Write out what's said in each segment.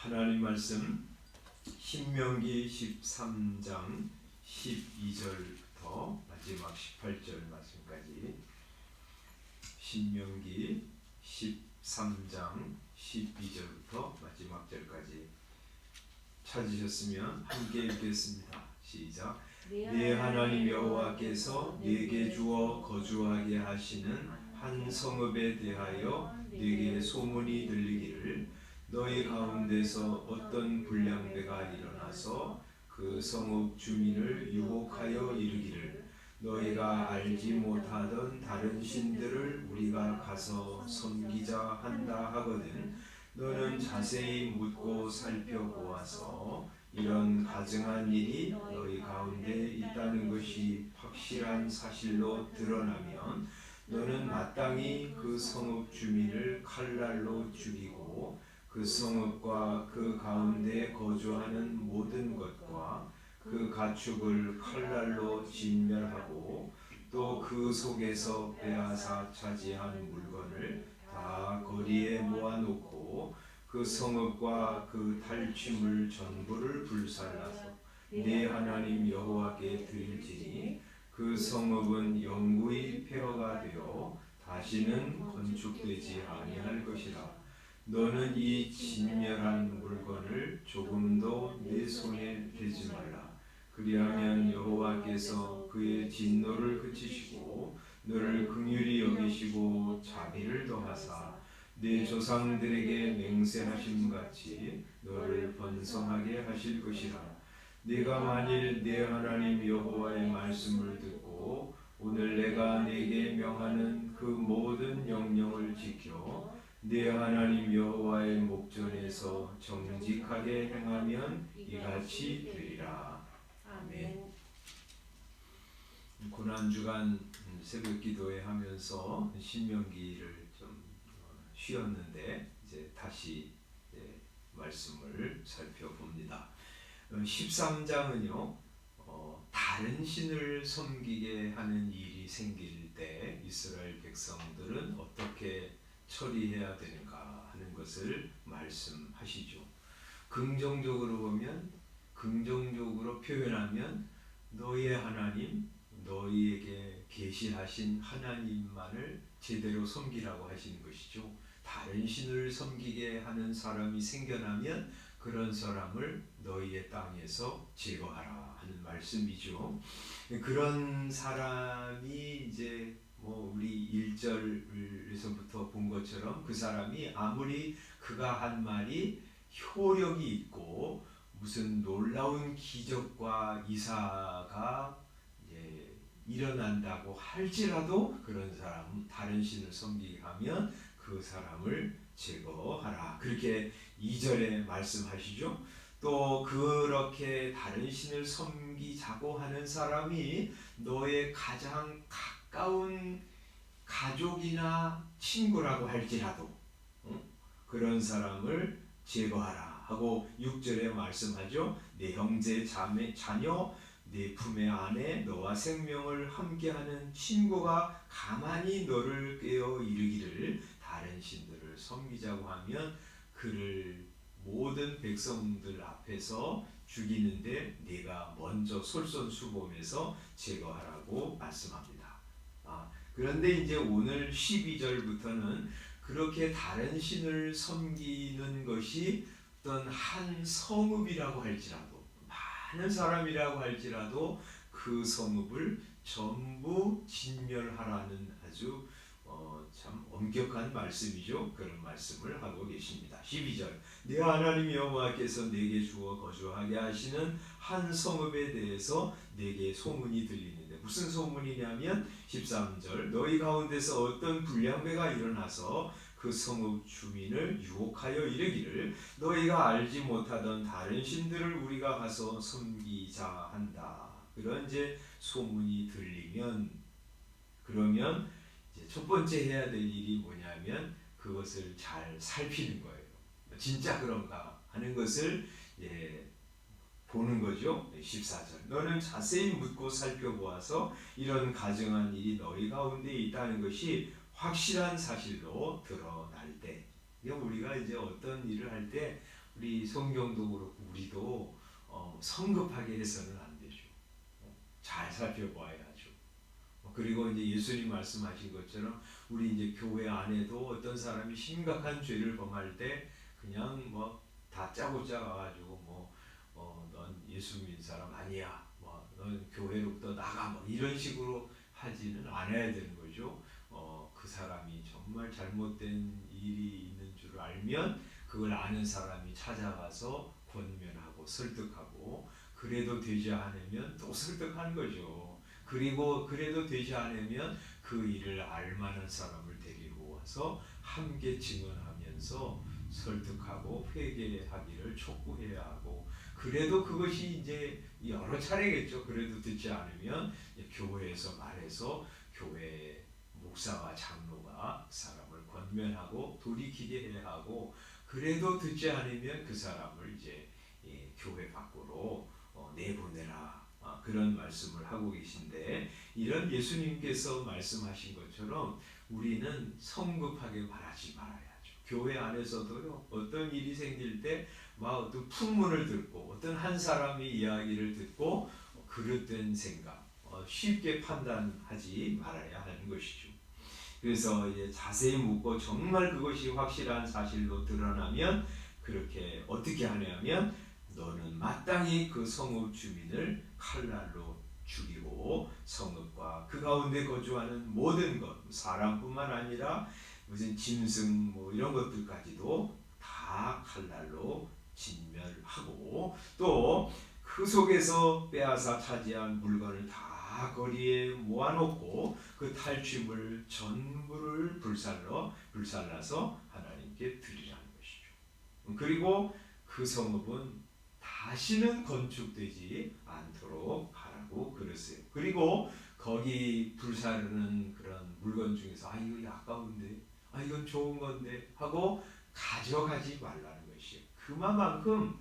하나님 말씀 신명기 13장 12절부터 마지막 18절 말씀까지, 신명기 13장 12절부터 마지막 절까지 찾으셨으면 함께 읽겠습니다. 시작. 네 하나님 여호와께서 네게 주어 거주하게 하시는 한 성읍에 대하여 네게 소문이 들리기를, 너희 가운데서 어떤 불량배가 일어나서 그 성읍 주민을 유혹하여 이르기를, 너희가 알지 못하던 다른 신들을 우리가 가서 섬기자 한다 하거든, 너는 자세히 묻고 살펴보아서 이런 가증한 일이 너희 가운데 있다는 것이 확실한 사실로 드러나면 너는 마땅히 그 성읍 주민을 칼날로 죽이고 그 성읍과 그 가운데 거주하는 모든 것과 그 가축을 칼날로 진멸하고 또 그 속에서 빼앗아 차지한 물건을 다 거리에 모아놓고 그 성읍과 그 탈취물 전부를 불살라서 네 하나님 여호와께 드릴지니 그 성읍은 영구히 폐허가 되어 다시는 건축되지 아니할 것이라. 너는 이 진멸한 물건을 조금도 내 손에 대지 말라. 그리하면 여호와께서 그의 진노를 그치시고 너를 긍휼히 여기시고 자비를 더하사 네 조상들에게 맹세하심 같이 너를 번성하게 하실 것이라. 네가 만일 네 하나님 여호와의 말씀을 듣고 오늘 내가 네게 명하는 그 모든 명령을 지켜 네 하나님 여호와의 목전에서 정직하게 행하면 이같이 되리라. 아멘. 고난주간 새벽기도회 하면서 신명기를 좀 쉬었는데 이제 다시 말씀을 살펴봅니다. 13장은요 다른 신을 섬기게 하는 일이 생길 때 이스라엘 백성들은 어떻게 처리해야 되는가 하는 것을 말씀하시죠. 긍정적으로 보면, 긍정적으로 표현하면 너희의 하나님, 너희에게 계시하신 하나님만을 제대로 섬기라고 하시는 것이죠. 다른 신을 섬기게 하는 사람이 생겨나면 그런 사람을 너희의 땅에서 제거하라 하는 말씀이죠. 그런 사람이 이제 우리 1절에서부터 본 것처럼 그 사람이 아무리 그가 한 말이 효력이 있고 무슨 놀라운 기적과 이사가 일어난다고 할지라도 그런 사람은 다른 신을 섬기게 하면 그 사람을 제거하라. 그렇게 2절에 말씀하시죠. 또 그렇게 다른 신을 섬기자고 하는 사람이 너의 가장 가까운 가족이나 친구라고 할지라도 그런 사람을 제거하라 하고 6절에 말씀하죠. 내 형제 자녀 내 품의 안에 너와 생명을 함께하는 친구가 가만히 너를 깨어 이르기를 다른 신들을 섬기자고 하면 그를 모든 백성들 앞에서 죽이는데 네가 먼저 솔선수범해서 제거하라고 말씀합니다. 그런데 이제 오늘 12절부터는 그렇게 다른 신을 섬기는 것이 어떤 한 성읍이라고 할지라도, 많은 사람이라고 할지라도 그 성읍을 전부 진멸하라는 아주 참 엄격한 말씀이죠. 그런 말씀을 하고 계십니다. 12절 네 하나님 여호와께서 내게 주어 거주하게 하시는 한 성읍에 대해서 내게 소문이 들리는데, 무슨 소문이냐면 13절 너희 가운데서 어떤 불량배가 일어나서 그 성읍 주민을 유혹하여 이르기를, 너희가 알지 못하던 다른 신들을 우리가 가서 섬기자 한다. 그런 이제 소문이 들리면, 그러면 이제 첫 번째 해야 될 일이 뭐냐면 그것을 잘 살피는 거예요. 진짜 그런가 하는 것을 보는 거죠. 14절 너는 자세히 묻고 살펴보아서 이런 가증한 일이 너희 가운데 있다는 것이 확실한 사실로 드러날 때, 우리가 이제 어떤 일을 할 때 우리 성경도 그렇고 우리도 성급하게 해서는 안 되죠. 잘 살펴봐야 하죠. 그리고 이제 예수님 말씀하신 것처럼 우리 이제 교회 안에도 어떤 사람이 심각한 죄를 범할 때 그냥 뭐 다짜고짜 가가지고 넌 예수 믿는 사람 아니야. 넌 교회로부터 나가. 이런 식으로 하지는 않아야 되는 거죠. 그 사람이 정말 잘못된 일이 있는 줄 알면 그걸 아는 사람이 찾아가서 권면하고 설득하고 그래도 되지 않으면 또 설득하는 거죠. 그리고 그래도 되지 않으면 그 일을 알만한 사람을 데리고 와서 함께 증언하면서 설득하고 회개하기를 촉구해야 하고 그래도 그것이 이제 여러 차례겠죠. 그래도 듣지 않으면 교회에서 말해서 교회 목사와 장로가 사람을 권면하고 돌이키게 해야 하고 그래도 듣지 않으면 그 사람을 이제 교회 밖으로 내보내라. 그런 말씀을 하고 계신데 이런 예수님께서 말씀하신 것처럼 우리는 성급하게 말하지 말아야죠. 교회 안에서도요. 어떤 일이 생길 때 어떤 풍문을 듣고 어떤 한 사람이 이야기를 듣고 그릇된 생각 쉽게 판단하지 말아야 하는 것이죠. 그래서 이제 자세히 묻고 정말 그것이 확실한 사실로 드러나면 그렇게 어떻게 하냐면 너는 마땅히 그 성읍 주민을 칼날로 죽이고 성읍과 그 가운데 거주하는 모든 것 사람뿐만 아니라 무슨 짐승 이런 것들까지도 다 칼날로 진멸하고 또 그 속에서 빼앗아 차지한 물건을 다 거리에 모아놓고 그 탈취물 전부를 불살라서 하나님께 드리라는 것이죠. 그리고 그 성읍은 다시는 건축되지 않도록 하라고 그랬어요. 그리고 거기 불사르는 그런 물건 중에서 이거 아까운데 이건 좋은 건데 하고 가져가지 말라는 것이에요. 그만큼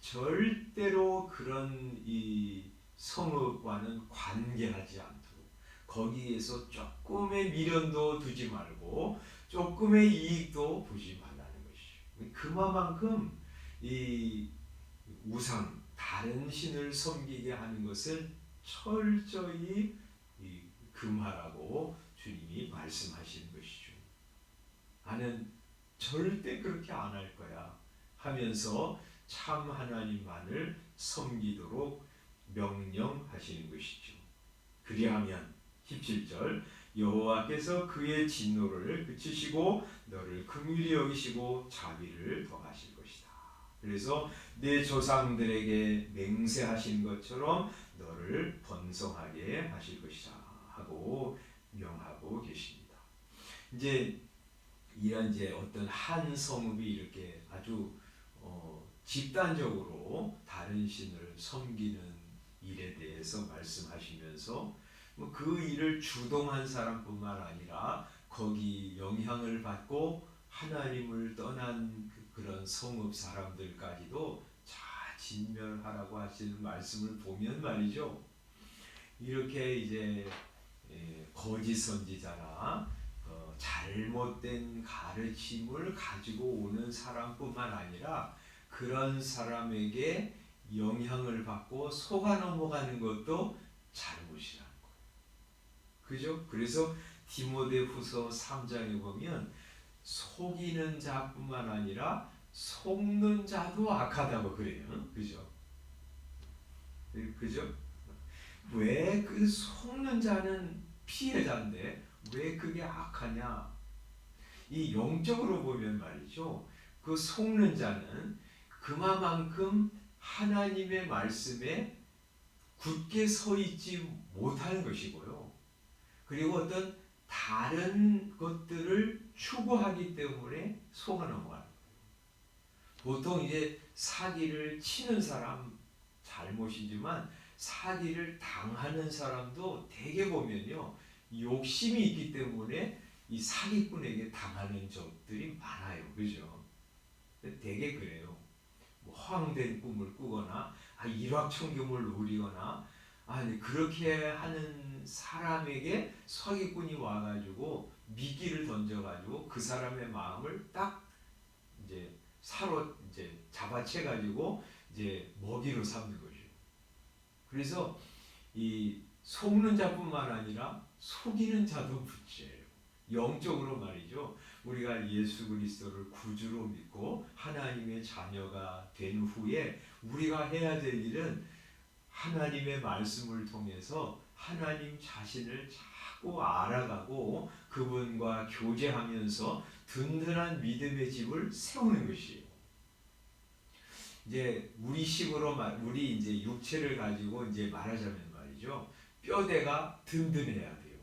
절대로 그런 이 성읍과는 관계하지 않도록 거기에서 조금의 미련도 두지 말고 조금의 이익도 보지 말라는 것이죠. 그만큼 이 우상 다른 신을 섬기게 하는 것을 철저히 금하라고 주님이 말씀하시는 것이죠. 나는 절대 그렇게 안 할 거야 하면서 참 하나님만을 섬기도록 명령하시는 것이죠. 그리하면 17절 여호와께서 그의 진노를 그치시고 너를 긍휼히 여기시고 자비를 더하실 것이다. 그래서 내 조상들에게 맹세하신 것처럼 너를 번성하게 하실 것이다 하고 명하고 계십니다. 이제 이런 어떤 한 성읍이 이렇게 아주 집단적으로 다른 신을 섬기는 일에 대해서 말씀하시면서 그 일을 주동한 사람뿐만 아니라 거기 영향을 받고 하나님을 떠난 그런 성읍 사람들까지도 다 진멸하라고 하시는 말씀을 보면 말이죠. 이렇게 이제 거짓 선지자나 잘못된 가르침을 가지고 오는 사람뿐만 아니라 그런 사람에게 영향을 받고 속아 넘어가는 것도 잘못이라는 거예요. 그죠? 그래서 디모데후서 3장에 보면 속이는 자뿐만 아니라 속는 자도 악하다고 그래요. 그죠? 그죠? 왜 그 속는 자는 피해자인데 왜 그게 악하냐? 이 영적으로 보면 말이죠. 그 속는 자는 그만큼 하나님의 말씀에 굳게 서 있지 못하는 것이고요. 그리고 어떤 다른 것들을 추구하기 때문에 속아 넘어가는 거예요. 보통 이제 사기를 치는 사람 잘못이지만 사기를 당하는 사람도 대개 보면요. 욕심이 있기 때문에 이 사기꾼에게 당하는 적들이 많아요. 그죠? 대개 그래요. 허황된 꿈을 꾸거나 일확천금을 노리거나 그렇게 하는 사람에게 사기꾼이 와가지고 미끼를 던져가지고 그 사람의 마음을 딱 이제 잡아채 가지고 이제 먹이로 삼는 거죠. 그래서 이 속는 자뿐만 아니라 속이는 자도 문제예요. 영적으로 말이죠. 우리가 예수 그리스도를 구주로 믿고 하나님의 자녀가 된 후에 우리가 해야 될 일은 하나님의 말씀을 통해서 하나님 자신을 자꾸 알아가고 그분과 교제하면서 든든한 믿음의 집을 세우는 것이에요. 이제 우리식으로 우리 이제 육체를 가지고 이제 말하자면 말이죠. 뼈대가 든든해야 돼요.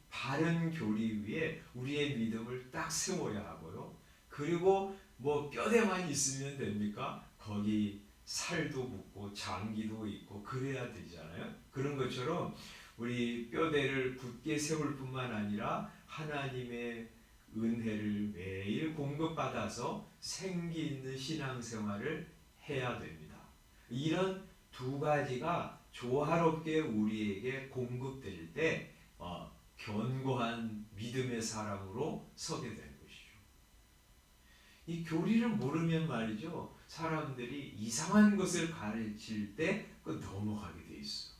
바른 교리 위에 우리의 믿음을 딱 세워야 하고요. 그리고 뭐 뼈대만 있으면 됩니까? 거기 살도 붙고 장기도 있고 그래야 되잖아요. 그런 것처럼 우리 뼈대를 굳게 세울 뿐만 아니라 하나님의 은혜를 매일 공급받아서 생기 있는 신앙생활을 해야 됩니다. 이런 두 가지가 조화롭게 우리에게 공급될 때 견고한 믿음의 사람으로 서게 되는 것이죠. 이 교리를 모르면 말이죠. 사람들이 이상한 것을 가르칠 때 넘어가게 돼 있어.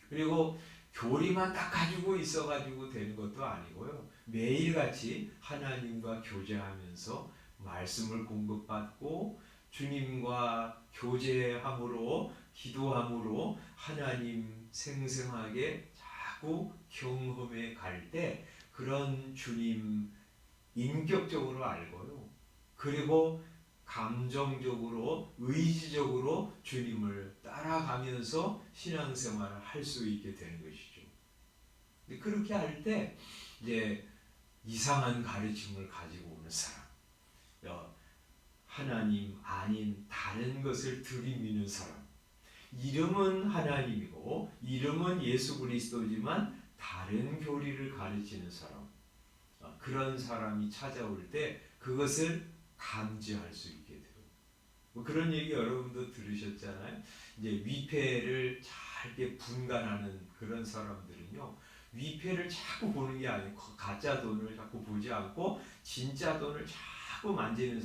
그리고 교리만 딱 가지고 있어가지고 되는 것도 아니고요. 매일같이 하나님과 교제하면서 말씀을 공급받고 주님과 교제함으로 기도함으로 하나님 생생하게 자꾸 경험해 갈 때 그런 주님 인격적으로 알고요. 그리고 감정적으로 의지적으로 주님을 따라가면서 신앙생활을 할 수 있게 되는 것이죠. 그렇게 할 때 이제 이상한 가르침을 가지고 오는 사람, 하나님 아닌 다른 것을 들이미는 사람, 이름은 하나님이고 이름은 예수 그리스도지만 다른 교리를 가르치는 사람, 그런 사람이 찾아올 때 그것을 감지할 수 있게 돼요. 뭐 그런 얘기 여러분도 들으셨잖아요. 이제 위패를 잘 이렇게 분간하는 그런 사람들은요, 위패를 자꾸 보는 게 아니고 가짜 돈을 자꾸 보지 않고 진짜 돈을 자꾸 만지는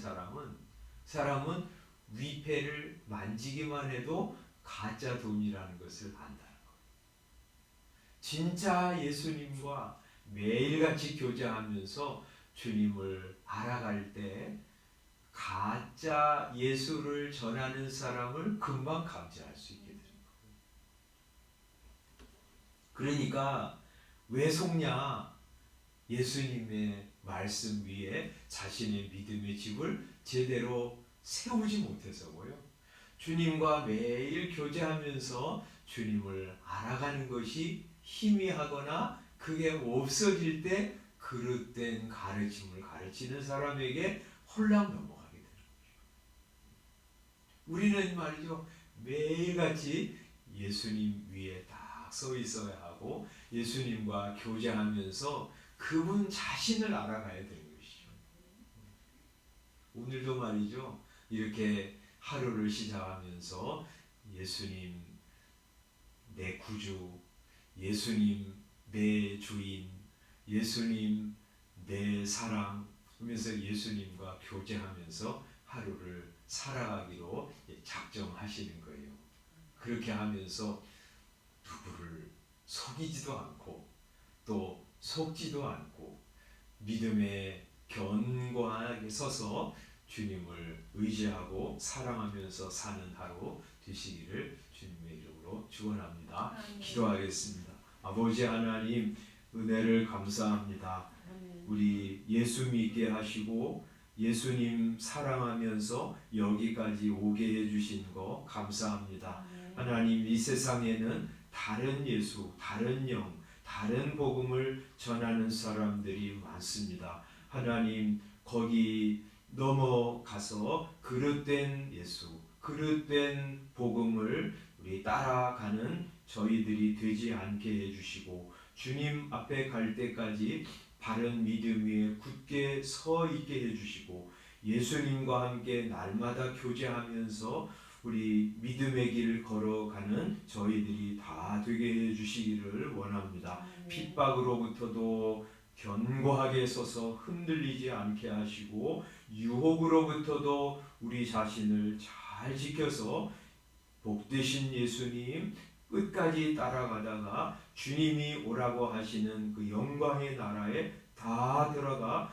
사람은 위패를 만지기만 해도 가짜 돈이라는 것을 안다는 거예요. 진짜 예수님과 매일같이 교제하면서 주님을 알아갈 때 가짜 예수를 전하는 사람을 금방 감지할 수 있게 되는 거예요. 그러니까 왜 속냐? 예수님의 말씀 위에 자신의 믿음의 집을 제대로 세우지 못해서고요. 주님과 매일 교제하면서 주님을 알아가는 것이 희미하거나 그게 없어질 때 그릇된 가르침을 가르치는 사람에게 홀랑 넘어가게 되는 거죠. 우리는 말이죠. 매일같이 예수님 위에 딱 서 있어야 하고 예수님과 교제하면서 그분 자신을 알아가야 되는 것이죠. 오늘도 말이죠. 이렇게 하루를 시작하면서 예수님 내 구주, 예수님 내 주인, 예수님 내 사랑 하면서 예수님과 교제하면서 하루를 살아가기로 작정하시는 거예요. 그렇게 하면서 누구를 속이지도 않고 또 속지도 않고 믿음에 견고하게 서서 주님을 의지하고 사랑하면서 사는 하루 되시기를 주님의 이름으로 축원합니다. 기도하겠습니다. 아버지 하나님 은혜를 감사합니다. 우리 예수 믿게 하시고 예수님 사랑하면서 여기까지 오게 해주신 거 감사합니다. 하나님 이 세상에는 다른 예수, 다른 영, 다른 복음을 전하는 사람들이 많습니다. 하나님 거기 넘어가서 그릇된 예수, 그릇된 복음을 우리 따라가는 저희들이 되지 않게 해주시고 주님 앞에 갈 때까지 바른 믿음 위에 굳게 서 있게 해주시고 예수님과 함께 날마다 교제하면서 우리 믿음의 길을 걸어가는 저희들이 다 되게 해주시기를 원합니다. 핍박으로부터도 견고하게 서서 흔들리지 않게 하시고 유혹으로부터도 우리 자신을 잘 지켜서 복되신 예수님 끝까지 따라가다가 주님이 오라고 하시는 그 영광의 나라에 다 들어가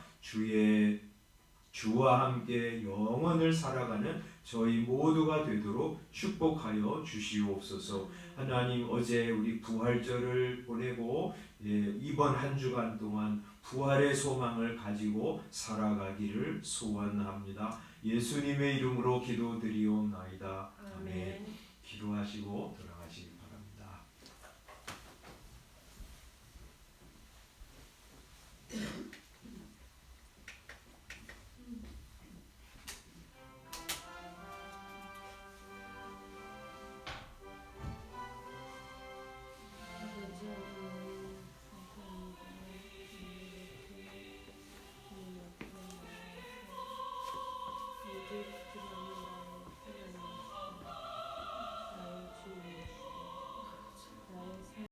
주와 함께 영원을 살아가는 저희 모두가 되도록 축복하여 주시옵소서. 하나님, 어제 우리 부활절을 보내고 이번 한 주간 동안 부활의 소망을 가지고 살아가기를 소원합니다. 예수님의 이름으로 기도드리옵나이다. 아멘. 기도하시고 돌아가시기 바랍니다.